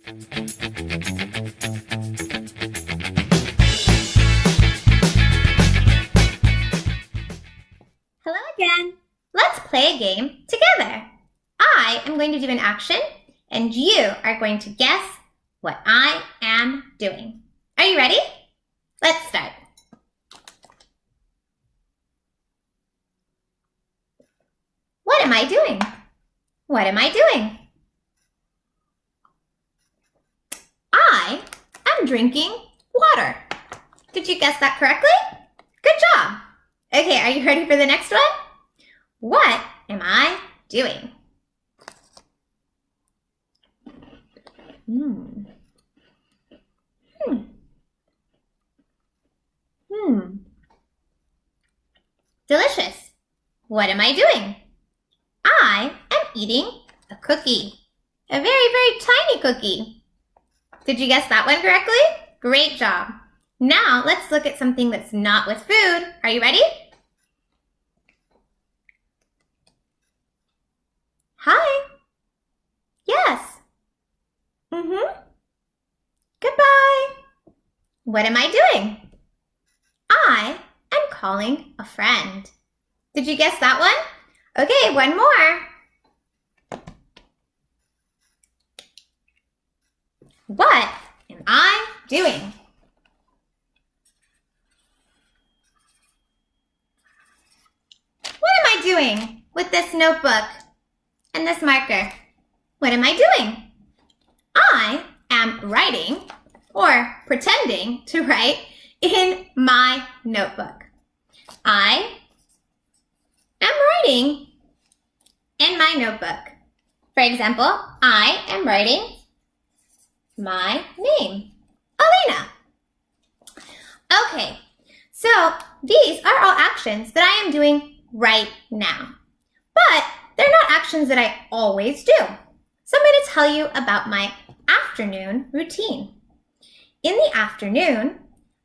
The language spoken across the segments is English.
Hello again. Let's play a game together. I am going to do an action and you are going to guess what I am doing. Are you ready? Let's start. What am I doing? What am I doing? I am drinking water. Did you guess that correctly? Good job. Okay, are you ready for the next one? What am I doing? Delicious. What am I doing? I am eating a cookie. A very, very tiny cookie. Did you guess that one correctly? Great job. Now let's look at something that's not with food. Are you ready? Hi. Yes. Goodbye. What am I doing? I am calling a friend. Did you guess that one? Okay, one more. What am I doing? What am I doing with this notebook and this marker? What am I doing? I am writing or pretending to write in my notebook. I am writing in my notebook. For example, I am writing my name, Alina. Okay, so these are all actions that I am doing right now, but they're not actions that I always do. So I'm going to tell you about my afternoon routine. In the afternoon,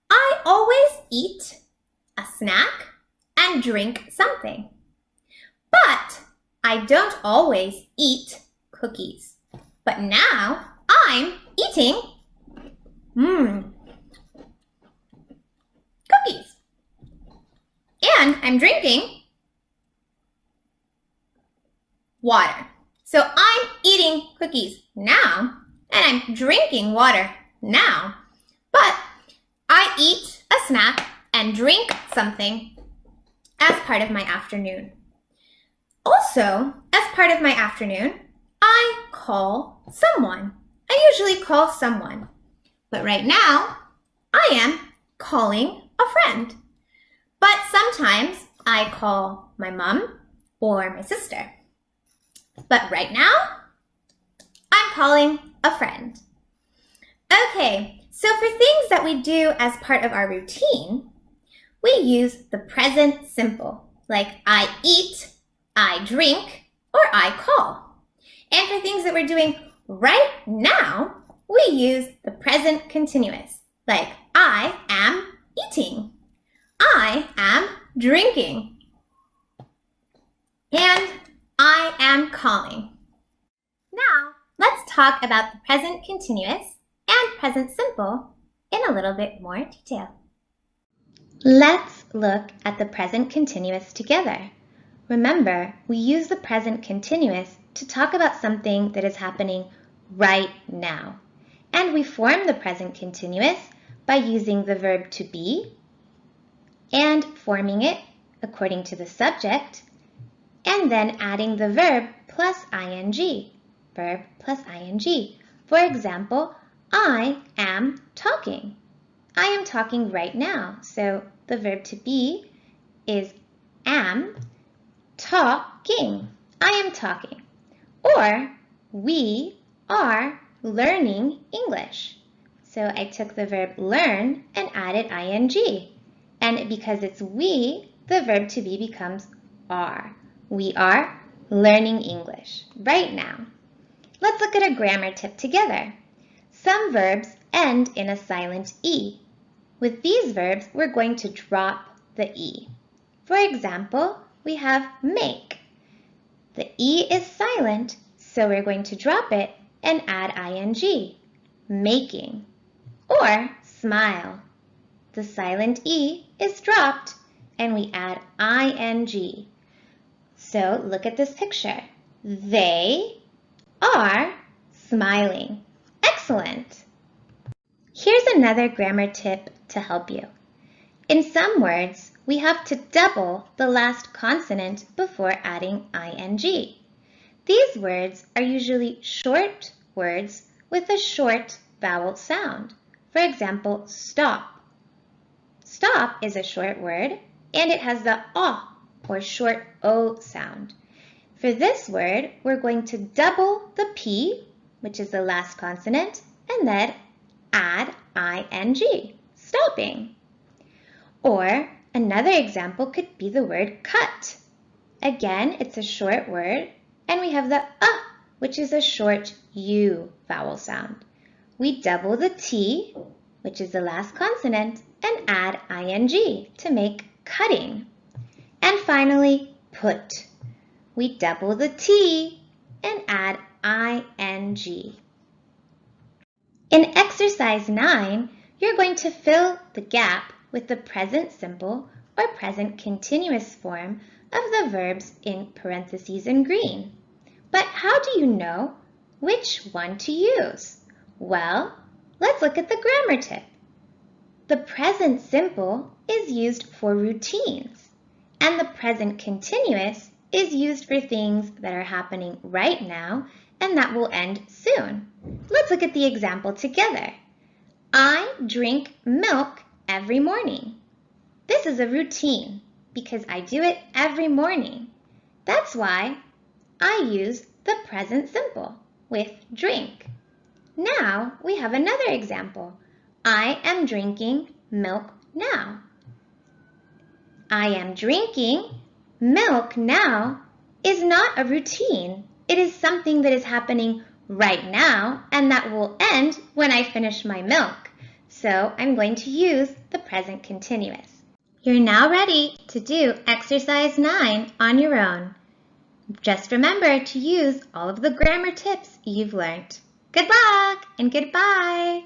I always eat a snack and drink something. But I don't always eat cookies. But now I'm eating cookies. And I'm drinking water. So I'm eating cookies now and I'm drinking water now. But I eat a snack and drink something as part of my afternoon. Also, as part of my afternoon, I call someone. I usually call someone. But right now, I am calling a friend. But sometimes I call my mom or my sister. But right now, I'm calling a friend. Okay, so for things that we do as part of our routine, we use the present simple, like I eat, I drink, or I call. And for things that we're doing right now, we use the present continuous, like I am eating, I am drinking, and I am calling. Now, let's talk about the present continuous and present simple in a little bit more detail. Let's look at the present continuous together. Remember, we use the present continuous to talk about something that is happening right now. And we form the present continuous by using the verb to be and forming it according to the subject, and then adding the verb plus ing, verb plus ing. For example, I am talking. I am talking right now, so the verb to be is am talking. I am talking. Or we are learning English. So I took the verb learn and added ing. And because it's we, the verb to be becomes are. We are learning English right now. Let's look at a grammar tip together. Some verbs end in a silent E. With these verbs, we're going to drop the E. For example, we have make. The E is silent, so we're going to drop it and add ing. making. Or smile. The silent E is dropped and we add ing. So look at this picture. They are smiling. Excellent! Here's another grammar tip to help you. In some words, we have to double the last consonant before adding ing. These words are usually short words with a short vowel sound. For example, stop. Stop is a short word and it has the O or short O sound. For this word, we're going to double the P, which is the last consonant, and then add ing, stopping. Or another example could be the word cut. Again, it's a short word, and we have the which is a short U vowel sound. We double the T, which is the last consonant, and add ing to make cutting. And finally, put. We double the T and add ing. In exercise 9, you're going to fill the gap with the present simple or present continuous form of the verbs in parentheses in green. But how do you know which one to use? Well, let's look at the grammar tip. The present simple is used for routines, and the present continuous is used for things that are happening right now and that will end soon. Let's look at the example together. I drink milk every morning. This is a routine because I do it every morning. That's why I use the present simple with drink. Now we have another example. I am drinking milk now. I am drinking milk now is not a routine. It is something that is happening right now and that will end when I finish my milk. So I'm going to use the present continuous. You're now ready to do exercise 9 on your own. Just remember to use all of the grammar tips you've learned. Good luck and goodbye!